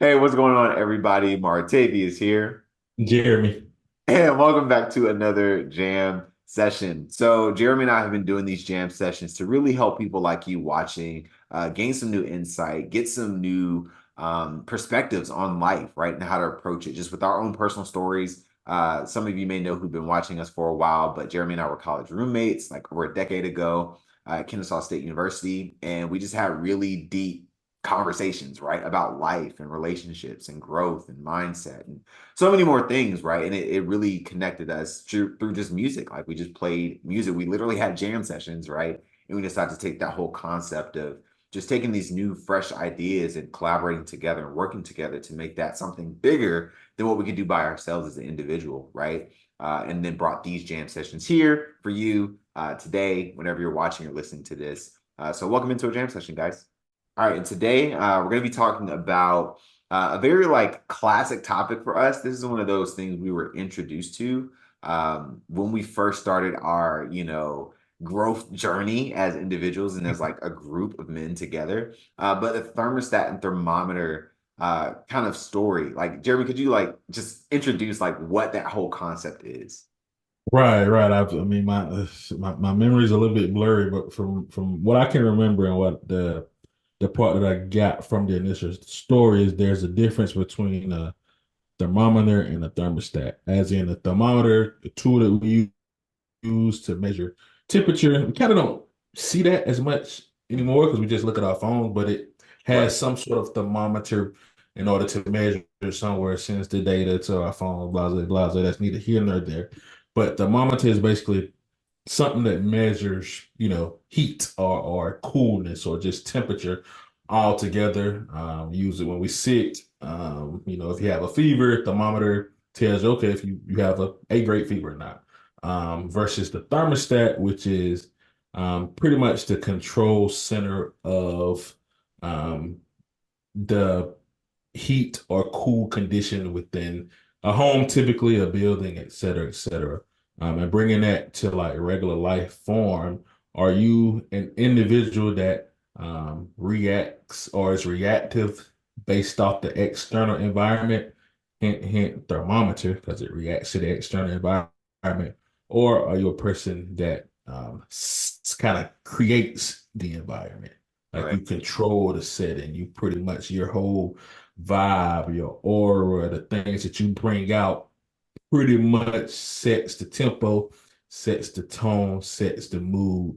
Hey, what's going on, everybody? Martavius here, Jeremy. and welcome back to another jam session. So, Jeremy and I have been doing these jam sessions to really help people like you watching gain some new insight, get some new perspectives on life, right? And how to approach it just with our own personal stories. Some of you may know who've been watching us for a while, but Jeremy and I were college roommates like over a decade ago at Kennesaw State University, and we just had really deep conversations, right, about life and relationships and growth and mindset and so many more things, right? And it really connected us through just music. Like we just played music. We literally had jam sessions, right? And we decided to take that whole concept of just taking these new, fresh ideas and collaborating together and working together to make that something bigger than what we could do by ourselves as an individual, right? And then brought these jam sessions here for you today, whenever you're watching or listening to this. So welcome into a jam session, guys. All right, and today we're going to be talking about a very like classic topic for us. This is one of those things we were introduced to when we first started our, growth journey as individuals and as like a group of men together. But the thermostat and thermometer kind of story. Like, Jeremy, could you like just introduce like what that whole concept is? Right. I mean, my memory is a little bit blurry, but from what I can remember and what the part that I got from the initial story is there's a difference between a thermometer and a thermostat. As in, a thermometer, the tool that we use to measure temperature, we kind of don't see that as much anymore because we just look at our phones, but it Right. has some sort of thermometer in order to measure somewhere, sends the data to our phone, blah, blah, blah. That's neither here nor there. But thermometer is basically something that measures, heat or coolness or just temperature all together. Use it when we sick. If you have a fever, thermometer tells you, okay, if you have a grade fever or not. Versus the thermostat, which is pretty much the control center of um, the heat or cool condition within a home, typically a building, et cetera, et cetera. And bringing that to like regular life form, are you an individual that reacts or is reactive based off the external environment? Hint, thermometer, because it reacts to the external environment. Or are you a person that kind of creates the environment? Like Right. you control the setting, you pretty much your whole vibe, your aura, the things that you bring out pretty much sets the tempo, sets the tone, sets the mood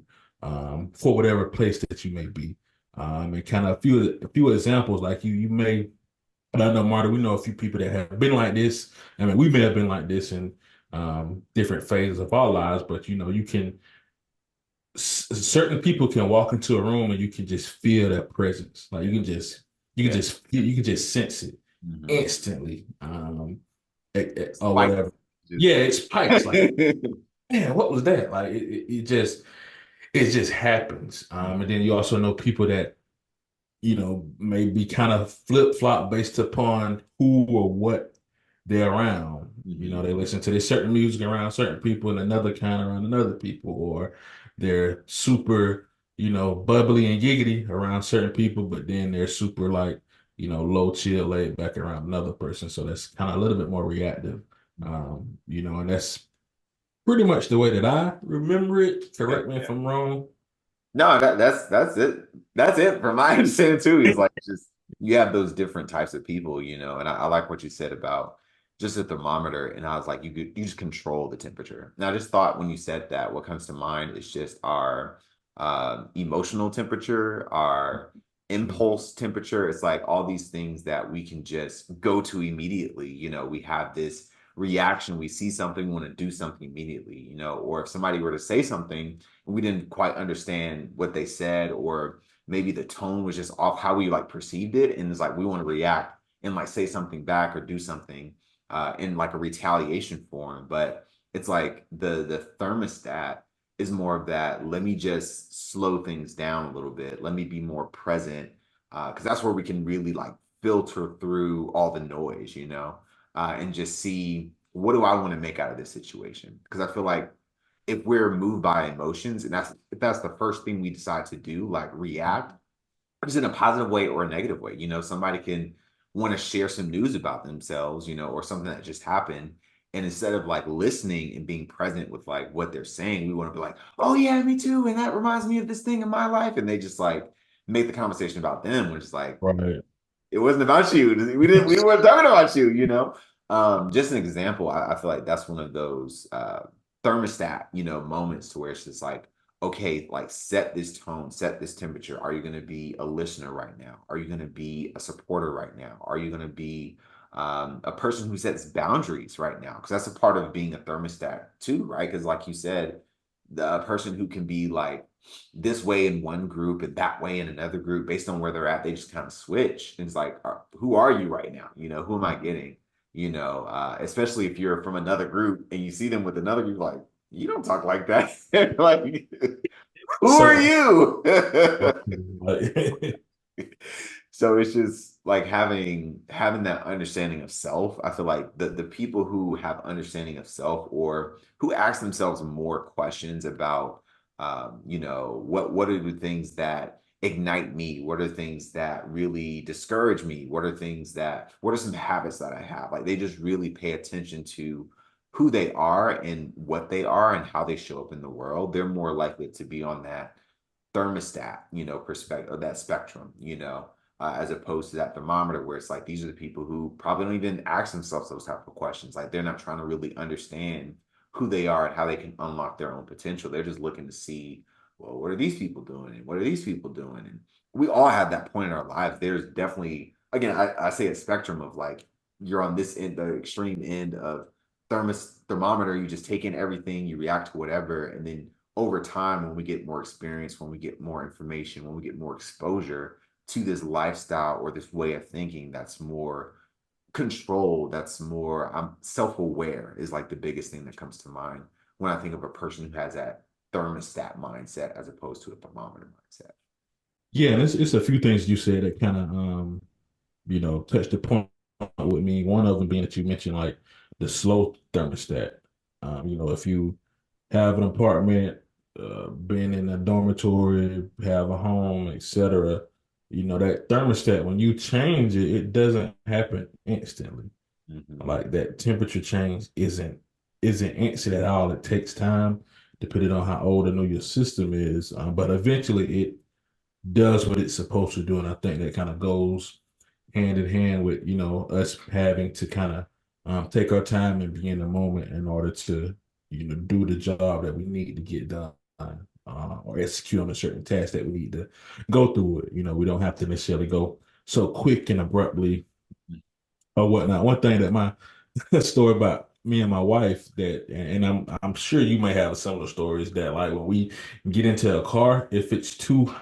for whatever place that you may be. And kind of a few examples like you may, and I know Marta, we know a few people that have been like this. I mean, we may have been like this in different phases of our lives, but you can certain people can walk into a room and you can just feel that presence. Like Yeah. you can just sense it Mhm. instantly. Or Spike. whatever. Just Yeah, it spikes. Like, man, what was that? Like it just happens. And then you also know people that, maybe kind of flip-flop based upon who or what they're around. Mhm. They listen to this certain music around certain people and another kind around another people, or they're super, bubbly and giggity around certain people, but then they're super like, low chill, laid back around another person. So that's kind of a little bit more reactive. And that's pretty much the way that I remember it. Yeah. Correct me if I'm wrong. No, that's it. That's it from my understanding too. Is like just you have those different types of people, and I like what you said about just a thermometer. And I was like, you just control the temperature. And I just thought when you said that, what comes to mind is just our emotional temperature, our impulse temperature. It's like all these things that we can just go to immediately. We have this reaction. We see something, we want to do something immediately. Or if somebody were to say something we didn't quite understand what they said, or maybe the tone was just off how we like perceived it, and it's like we want to react and like say something back or do something in like a retaliation form. But it's like the thermostat is more of that, let me just slow things down a little bit, let me be more present, because that's where we can really like filter through all the noise, and just see what do I want to make out of this situation, because I feel like if we're moved by emotions, and if that's the first thing we decide to do, like react, just in a positive way or a negative way. Somebody can want to share some news about themselves, or something that just happened. And instead of like listening and being present with like what they're saying, we want to be like, oh yeah, me too. And that reminds me of this thing in my life. And they just like make the conversation about them, which is like, Right. it wasn't about you. We weren't talking about you. Just an example, I feel like that's one of those thermostat, moments to where it's just like, okay, like set this tone, set this temperature. Are you going to be a listener right now? Are you going to be a supporter right now? Are you going to be a person who sets boundaries right now? Because that's a part of being a thermostat too, right? Because like you said, the person who can be like this way in one group and that way in another group based on where they're at, they just kind of switch. And it's like, who are you right now? Who am I getting? Especially if you're from another group and you see them with another group, like, you don't talk like that. Like, who are So, you? like, So it's just like having that understanding of self. I feel like the people who have understanding of self or who ask themselves more questions about what are the things that ignite me? What are things that really discourage me? What are some habits that I have? Like they just really pay attention to who they are and what they are and how they show up in the world. They're more likely to be on that thermostat, perspective, or that spectrum, as opposed to that thermometer where it's like these are the people who probably don't even ask themselves those type of questions. Like they're not trying to really understand who they are and how they can unlock their own potential. They're just looking to see, well, what are these people doing? And what are these people doing? And we all have that point in our lives. There's definitely, again, I say a spectrum of like you're on this end, the extreme end of thermometer, you just take in everything, you react to whatever, and then over time, when we get more experience, when we get more information, when we get more exposure to this lifestyle or this way of thinking that's more controlled, that's more self-aware is like the biggest thing that comes to mind when I think of a person who has that thermostat mindset as opposed to a thermometer mindset. yeah, and it's a few things you said that kind of touched the point with me. One of them being that you mentioned like the slow thermostat. If you have an apartment, being in a dormitory, have a home, etc. That thermostat, when you change it, it doesn't happen instantly. Mm-hmm. Like that temperature change isn't instant at all. It takes time, depending on how old and new your system is. But eventually, it does what it's supposed to do, and I think that kind of goes hand in hand with us having to kind of take our time and be in the moment in order to do the job that we need to get done, or execute on a certain task that we need to go through it. We don't have to necessarily go so quick and abruptly or whatnot. One thing that my story about me and my wife that, and I'm sure you may have similar stories that like when we get into a car, if it's too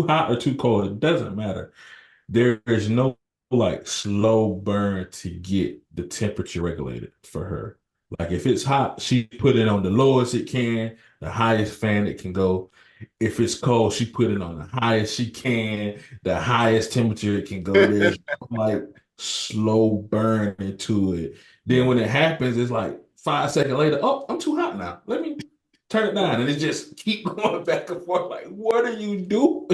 hot or too cold, it doesn't matter. There is no like slow burn to get the temperature regulated for her. Like if it's hot, she put it on the lowest it can, the highest fan it can go. If it's cold, she put it on the highest she can, the highest temperature it can go. There's like slow burn into it. Then when it happens, it's like 5 seconds later, oh, I'm too hot now. Let me turn it down. And it just keep going back and forth. Like, what are you doing?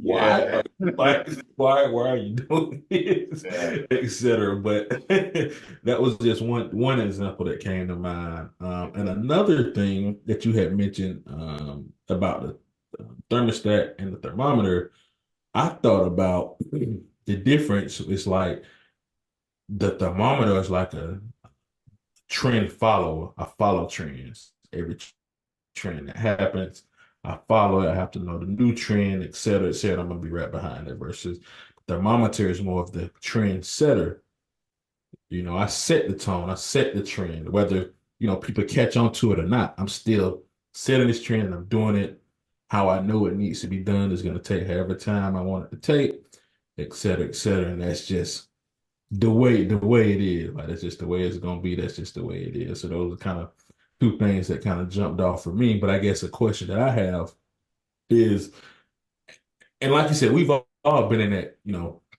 Why Yeah. like, why are you doing this, Yeah. etc. But that was just one example that came to mind. And another thing that you had mentioned about the thermostat and the thermometer, I thought about the difference. It's like the thermometer is like a trend follower. I follow trends. Every trend that happens, I follow it. I have to know the new trend, et cetera, et cetera. I'm gonna be right behind it. Versus thermometer is more of the trend setter. I set the tone, I set the trend. Whether people catch on to it or not, I'm still setting this trend. And I'm doing it how I know it needs to be done. It's gonna take however time I want it to take, et cetera, et cetera. And that's just the way it is. Like that's just the way it's gonna be. That's just the way it is. So those are kind of two things that kind of jumped off for me. But I guess a question that I have is, and like you said, we've all been in that,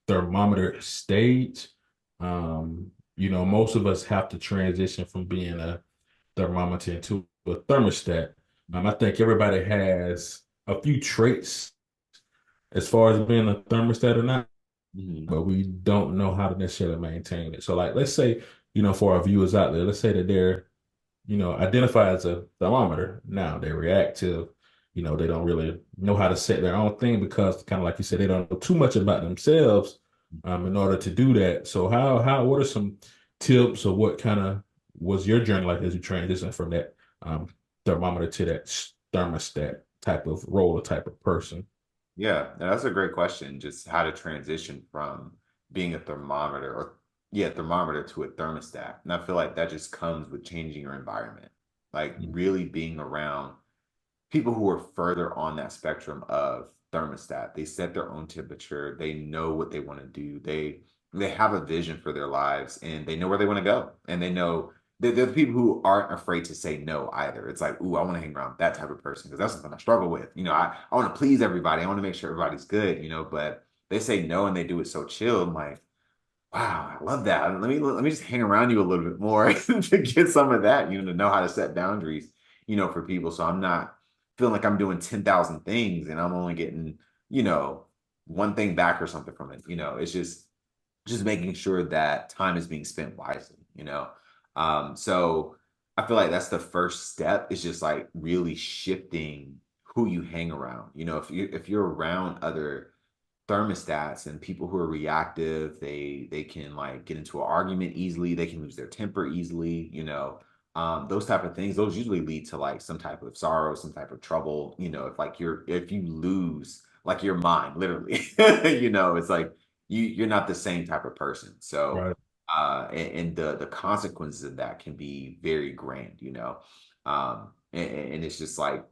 thermometer stage. Most of us have to transition from being a thermometer into a thermostat. I think everybody has a few traits as far as being a thermostat or not. Mhm. but we don't know how to necessarily maintain it. So, like, let's say, for our viewers out there, let's say that they're, identified as a thermometer. Now they're reactive. They don't really know how to set their own thing because, kind of like you said, they don't know too much about themselves in order to do that. So, what are some tips, or what kind of was your journey like as you transition from that um, thermometer to that thermostat type of role or type of person? Yeah, that's a great question. Just how to transition from being a thermometer or yeah, thermometer to a thermostat. And I feel like that just comes with changing your environment. Like really being around people who are further on that spectrum of thermostat. They set their own temperature. They know what they want to do. They have a vision for their lives and they know where they want to go. And they know they're the people who aren't afraid to say no either. It's like, ooh, I want to hang around that type of person because that's something I struggle with. I want to please everybody. I want to make sure everybody's good, but they say no and they do it so chill. I'm like, wow, I love that. Let me just hang around you a little bit more to get some of that, to know how to set boundaries, for people. So I'm not feeling like I'm doing 10,000 things and I'm only getting, you know, one thing back or something from it. It's just making sure that time is being spent wisely. So I feel like that's the first step is just like really shifting who you hang around. If you're around other thermostats and people who are reactive, they can like get into an argument easily, they can lose their temper easily. Those type of things, those usually lead to like some type of sorrow, some type of trouble. If you lose like your mind literally, it's like you're not the same type of person. So Right. and the consequences of that can be very grand. And it's just like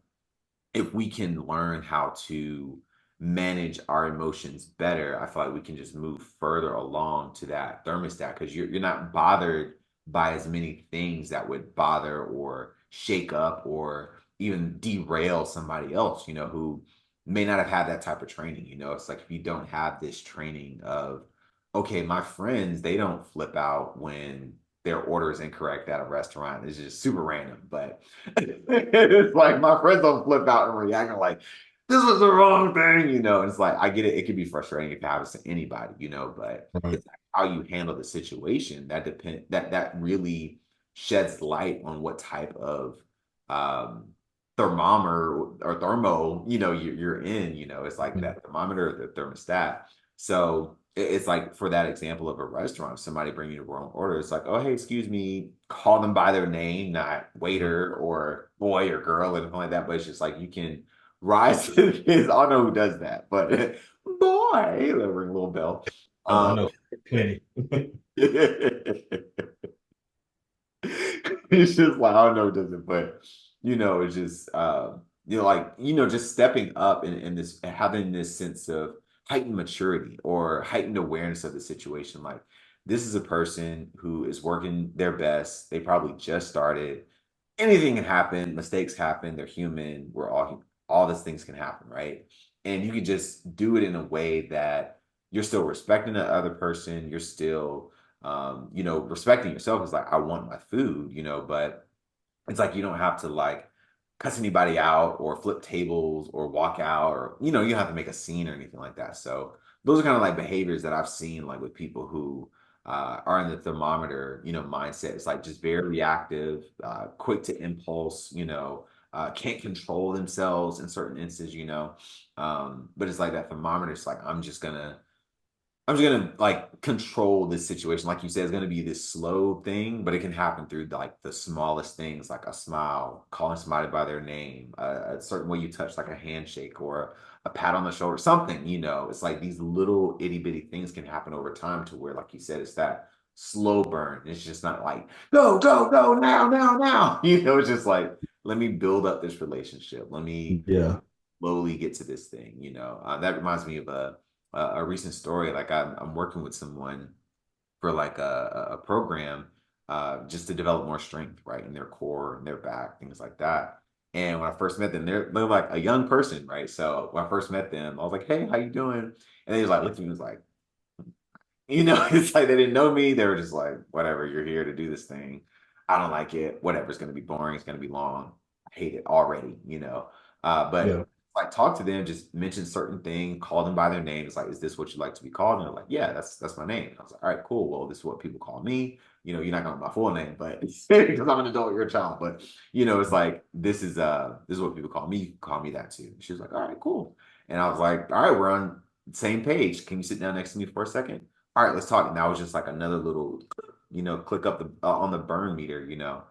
if we can learn how to manage our emotions better, I feel like we can just move further along to that thermostat because you're not bothered by as many things that would bother or shake up or even derail somebody else, who may not have had that type of training. It's like if you don't have this training of, okay, my friends, they don't flip out when their order is incorrect at a restaurant. It's just super random, but it's like my friends don't flip out and react like this was the wrong thing. It's like I get it. It can be frustrating if it happens to anybody, but Right. it's like how you handle the situation that really sheds light on what type of um thermometer or thermo, you're in. It's like Mhm. that thermometer, the thermostat. So it's like for that example of a restaurant, somebody bringing you the wrong order. It's like, oh, hey, excuse me, call them by their name, not Mhm. waiter or boy or girl or anything like that. But it's just like you can rise to the kids. I don't know who does that, but boy, it'll ring a little bell. Oh, I Um, know plenty. it's just like I don't know, does it? But it's just just stepping up and this having this sense of heightened maturity or heightened awareness of the situation. Like this is a person who is working their best. They probably just started. Anything can happen, mistakes happen, they're human. All these things can happen, right? And you can just do it in a way that you're still respecting the other person, you're still respecting yourself is like, I want my food, but it's like you don't have to like cuss anybody out or flip tables or walk out or, you don't have to make a scene or anything like that. So those are kind of like behaviors that I've seen like with people who are in the thermometer, mindset. It's like just very reactive, quick to impulse, can't control themselves in certain instances. But it's like that thermometer. It's like, I'm just gonna like control this situation. Like you said, it's gonna be this slow thing, but it can happen through like the smallest things, like a smile, calling somebody by their name, a certain way you touch, like a handshake or a pat on the shoulder, something. It's like these little itty bitty things can happen over time to where, like you said, it's that slow burn. It's just not like go, go, go now, now, now. It's just like let me build up this relationship. Let me Yeah. slowly get to this thing. That reminds me of a recent story. Like I'm working with someone for like a program just to develop more strength, right, in their core and their back, things like that. And when I first met them, they're like a young person, right? So when I first met them, I was like, "Hey, how you doing?" And they was like, looked at me, and was like, it's like they didn't know me. They were just like, "Whatever, you're here to do this thing. I don't like it. Whatever, it's gonna be boring. It's gonna be long. I hate it already." But Yeah. like talk to them, just mention certain thing, call them by their name. It's like, is this what you like to be called? And they're like, yeah, that's my name. And I was like, all right, cool. Well, this is what people call me. You know, you're not gonna know my full name, but because I'm an adult, you're a child. But it's like this is what people call me. You can call me that too. She was like, all right, cool. And I was like, all right, we're on the same page. Can you sit down next to me for a second? All right, let's talk. And that was just like another little, click up the on the burn meter, to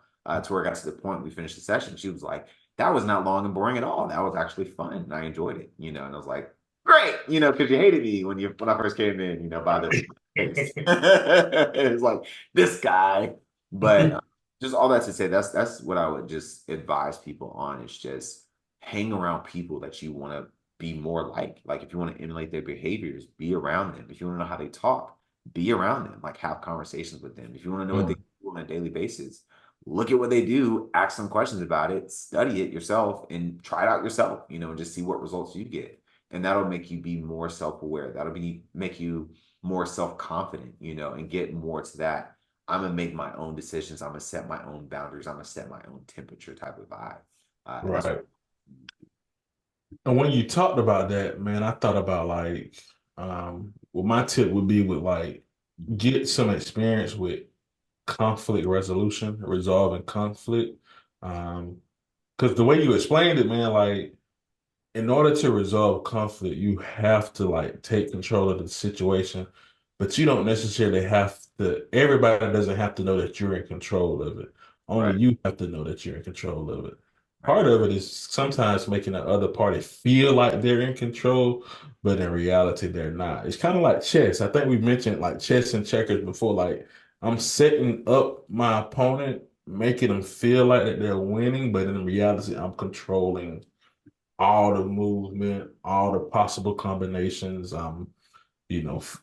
where it got to the point we finished the session. She was like, that was not long and boring at all. That was actually fun, and I enjoyed it. And I was like, great, because you hated me when I first came in, by the face. It's like this guy, but just all that to say, that's what I would just advise people on is just hang around people that you want to be more like. Like if you want to emulate their behaviors, be around them. If you want to know how they talk, be around them. Like have conversations with them. If you want to know what they Mm. do on a daily basis, look at what they do, ask some questions about it, study it yourself, and try it out yourself, and just see what results you get. And that'll make you be more self-aware. That'll make you more self-confident, and get more to that. I'm gonna make my own decisions. I'm gonna set my own boundaries. I'm gonna set my own temperature type of vibe. And that's what. Right. And when you talked about that, man, I thought about like, well, my tip would be with like get some experience with conflict resolution, resolving conflict. Because the way you explained it, man, like in order to resolve conflict, you have to like take control of the situation, but you don't necessarily have to, everybody doesn't have to know that you're in control of it. Only Right, you have to know that you're in control of it. right, Part of it is sometimes making the other party feel like they're in control, but in reality, they're not. It's kind of like chess. I think we mentioned like chess and checkers before. Like I'm setting up my opponent, making them feel like that they're winning, but in reality, I'm controlling all the movement, all the possible combinations.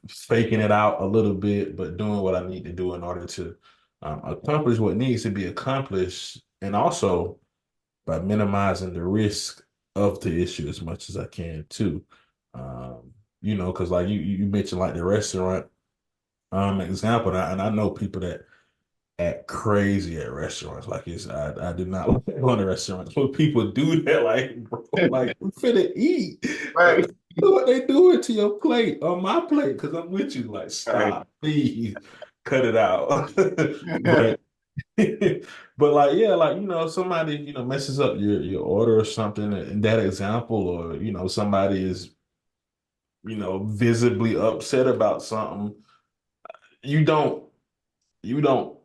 Faking it out a little bit, but doing what I need to do in order to accomplish what needs to be accomplished, and also by minimizing the risk of the issue as much as I can too. Because like you mentioned, like the restaurant example, and I know people that act crazy at restaurants. Like I do not like going to restaurants when people do that. Like, bro, like we finna eat. And right, look what they doing to your plate on my plate because I'm with you. Like, right. stop, please, cut it out. But but like yeah, like somebody messes up your order or something in that example, or somebody is visibly upset about something. You don't you don't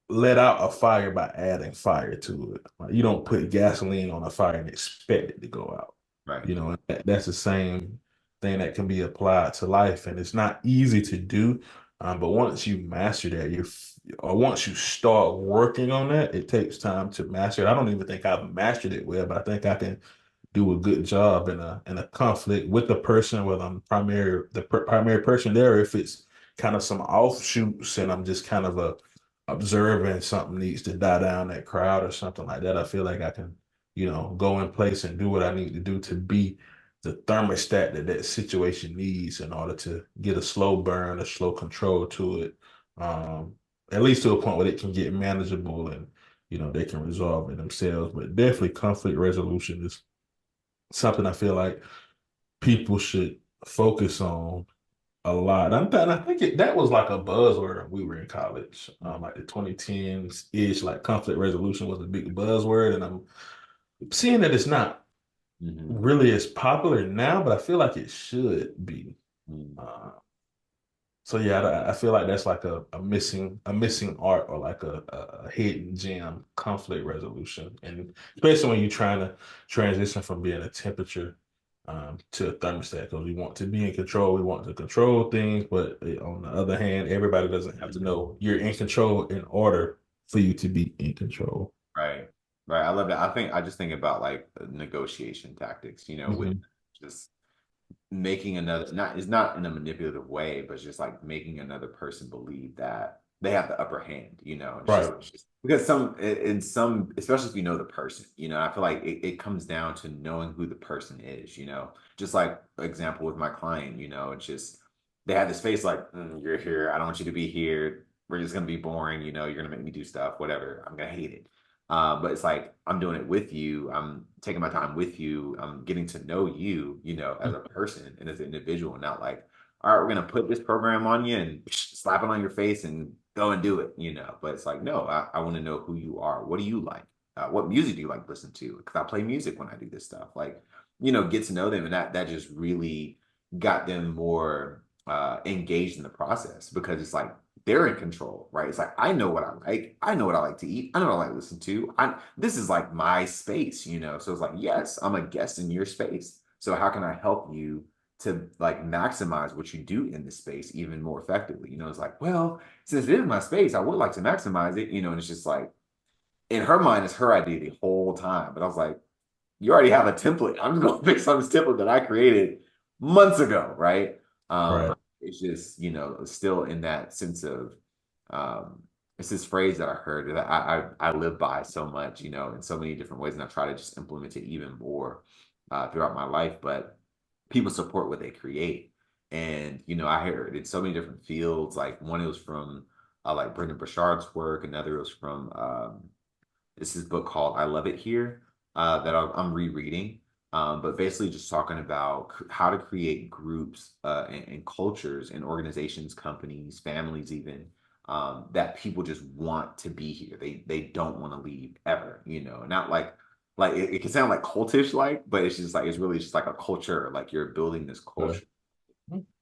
let out a fire by adding fire to it. Like, you don't put gasoline on a fire and expect it to go out. Right, That's the same thing that can be applied to life, and it's not easy to do. But once you master that, or once you start working on that, it takes time to master it. I don't even think I've mastered it well, but I think I can do a good job in a conflict with the person, whether I'm primary person there, or if it's kind of some offshoots and I'm just kind of a observing something needs to die down that crowd or something like that. I feel like I can, go in place and do what I need to do to be the thermostat that situation needs in order to get a slow burn, a slow control to it. Um, at least to a point where it can get manageable and they can resolve it themselves. But definitely conflict resolution is something I feel like people should focus on a lot. I think that was like a buzzword when we were in college, like the 2010s ish. Like conflict resolution was a big buzzword, and I'm seeing that it's not mm-hmm. really as popular now, but I feel like it should be. Uh, so yeah, I feel like that's like a missing art or like a hidden gem, conflict resolution, and especially when you're trying to transition from being a temperature to a thermostat, because we want to be in control, we want to control things, but on the other hand, everybody doesn't have to know you're in control in order for you to be in control. Right. Right. I love that. I just think about like negotiation tactics, with Hmm. just making another not it's not in a manipulative way, but it's just like making another person believe that they have the upper hand, it's just, Right. because in some, especially if you know the person, I feel like it comes down to knowing who the person is, just like example with my client, it's just they had this face like, you're here, I don't want you to be here, we're just gonna be boring, you're gonna make me do stuff, whatever, I'm gonna hate it. But it's like I'm doing it with you. I'm taking my time with you. I'm getting to know you, as a person and as an individual, not like, all right, we're gonna put this program on you and slap it on your face and go and do it. But it's like, no, I want to know who you are. What do you like? What music do you like to listen to? Because I play music when I do this stuff. Like, get to know them, and that just really got them more engaged in the process because it's like they're in control, right? It's like I know what I like. I know what I like to eat. I know what I like to listen to. This is like my space. So it's like, yes, I'm a guest in your space. So how can I help you to like maximize what you do in this space even more effectively? It's like, well, since it is my space, I would like to maximize it. And it's just like in her mind, it's her idea the whole time. But I was like, you already have a template. I'm just going to fix on this template that I created months ago, right? Right. It's just, still in that sense of, um, it's this phrase that I heard that I live by so much, in so many different ways, and I try to just implement it even more throughout my life. But people support what they create, and I heard in so many different fields. Like one, it was from like Brendan Burchard's work. Another was from this is a book called I Love It Here that I'm rereading. But basically, just talking about how to create groups and cultures and organizations, companies, families, even that people just want to be here. They don't want to leave ever. Not like it can sound like cultish like, but it's just like it's really just like a culture. Like you're building this Okay. culture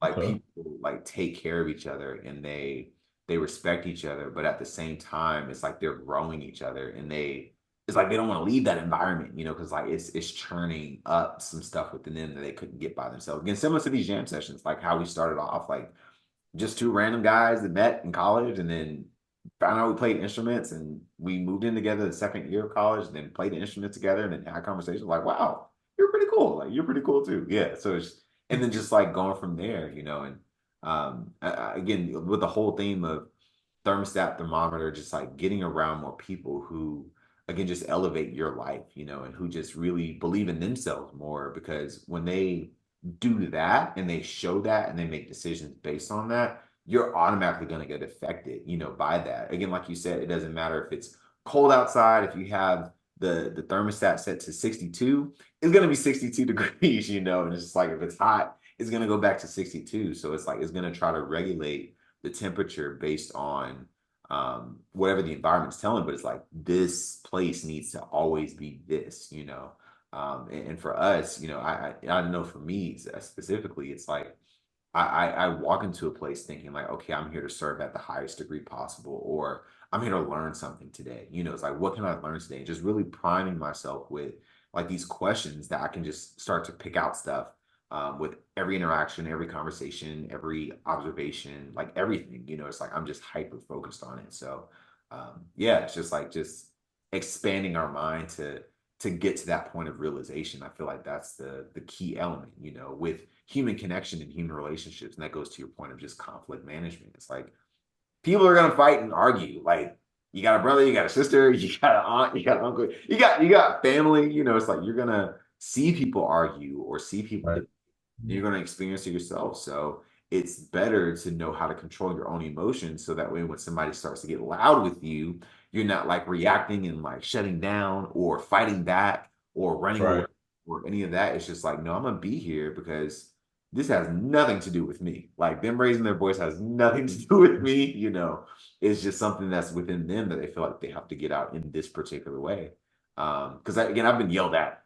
like Okay. people like take care of each other and they respect each other, but at the same time it's like they're growing each other and it's like they don't want to leave that environment, because like it's churning up some stuff within them that they couldn't get by themselves. Again, similar to these jam sessions, like how we started off, like just two random guys that met in college and then found out we played instruments and we moved in together the second year of college and then played the instruments together and then had conversations like, wow, you're pretty cool. Like you're pretty cool too. Yeah. So it's and then just like going from there. And again with the whole theme of thermostat thermometer, just like getting around more people who again just elevate your life, and who just really believe in themselves more because when they do that and they show that and they make decisions based on that, you're automatically going to get affected, by that. Again, like you said, it doesn't matter if it's cold outside, if you have the thermostat set to 62, it's going to be 62 degrees, and it's just like if it's hot, it's going to go back to 62. So it's like it's going to try to regulate the temperature based on whatever the environment's telling, but it's like this place needs to always be this. And for us, I know for me specifically, it's like I walk into a place thinking like, okay, I'm here to serve at the highest degree possible, or I'm here to learn something today. It's like, what can I learn today? Just really priming myself with like these questions that I can just start to pick out stuff with every interaction, every conversation, every observation, like everything. It's like I'm just hyper focused on it. So yeah, it's just like just expanding our mind to get to that point of realization. I feel like that's the key element, with human connection and human relationships. And that goes to your point of just conflict management. It's like people are gonna fight and argue. Like you got a brother, you got a sister, you got an aunt, you got an uncle, you got family. It's like you're gonna see people argue or see people Right. you're going to experience it yourself. So it's better to know how to control your own emotions so that way when somebody starts to get loud with you, you're not like reacting and like shutting down or fighting back or running away Right. or any of that. It's just like, no, I'm going to be here because this has nothing to do with me. Like them raising their voice has nothing to do with me. It's just something that's within them that they feel like they have to get out in this particular way. Because again, I've been yelled at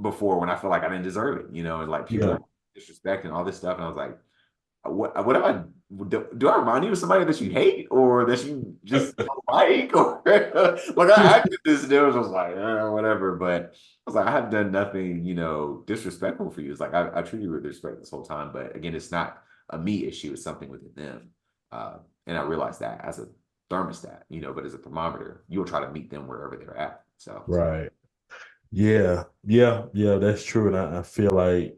before when I feel like I didn't deserve it, and like people Yeah. were disrespect and all this stuff. And I was like, what am I do I remind you of somebody that you hate or that you just don't like? Or like I acted this and it was like, whatever. But I was like, I have done nothing, disrespectful for you. It's like I treat you with respect this whole time. But again, it's not a me issue, it's something within them. And I realized that as a thermostat, but as a thermometer, you'll try to meet them wherever they're at. So Right. Yeah. Yeah. Yeah. That's true. And I feel like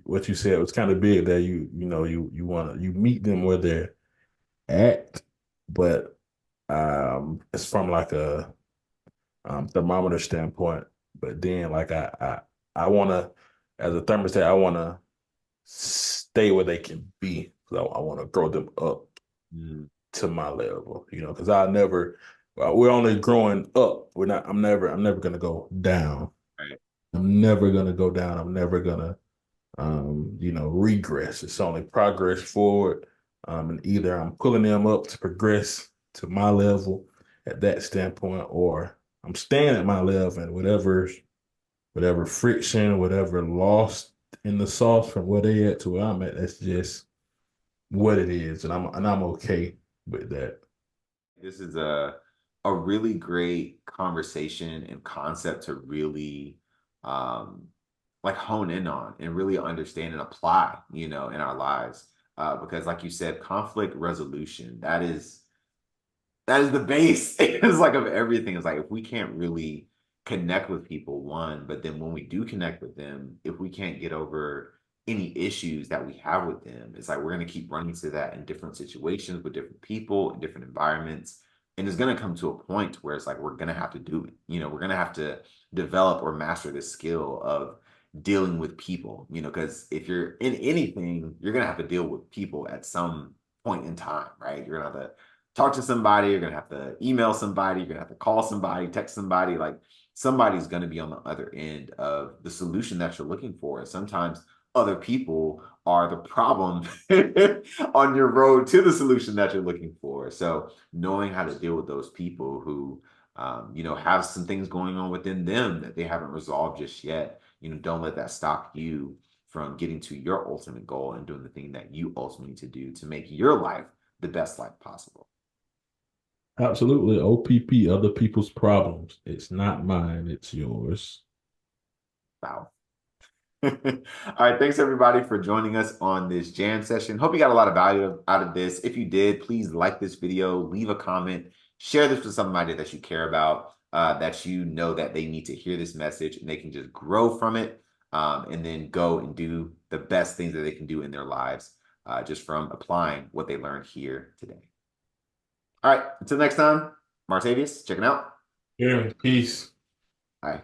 what you said was kind of big that you want to you meet them where they're at, but it's from like a thermometer standpoint. But then like I want to as a thermostat, I want to stay where they can be. So I want to grow them up mm, to my level, because I never we're only growing up. We're not. I'm never gonna go down. Right. I'm never gonna go down. I'm never gonna regress. It's only progress forward. And either I'm pulling them up to progress to my level at that standpoint, or I'm staying at my level and whatever friction, whatever lost in the sauce from where they at to where I'm at, that's just what it is. And I'm okay with that. This is a really great conversation and concept to really um like hone in on and really understand and apply, in our lives. Because like you said, conflict resolution, that is the base. It's like of everything. It's like if we can't really connect with people, one, but then when we do connect with them, if we can't get over any issues that we have with them, it's like we're going to keep running to that in different situations with different people in different environments. And it's going to come to a point where it's like we're going to have to do it. We're going to have to develop or master this skill of dealing with people, because if you're in anything, you're going to have to deal with people at some point in time, right? You're going to have to talk to somebody, you're gonna have to email somebody, you're gonna have to call somebody, text somebody. Like somebody's gonna be on the other end of the solution that you're looking for. And sometimes other people are the problem on your road to the solution that you're looking for. So knowing how to deal with those people who have some things going on within them that they haven't resolved just yet. Don't let that stop you from getting to your ultimate goal and doing the thing that you ultimately need to do to make your life the best life possible. Absolutely. OPP, other people's problems. It's not mine, it's yours. Wow. All right. Thanks everybody for joining us on this jam session. Hope you got a lot of value out of this. If you did, please like this video, leave a comment, share this with somebody that you care about, that you know that they need to hear this message and they can just grow from it, and then go and do the best things that they can do in their lives, just from applying what they learned here today. All right. Until next time, Martavius, checking out. Yeah, peace. Bye.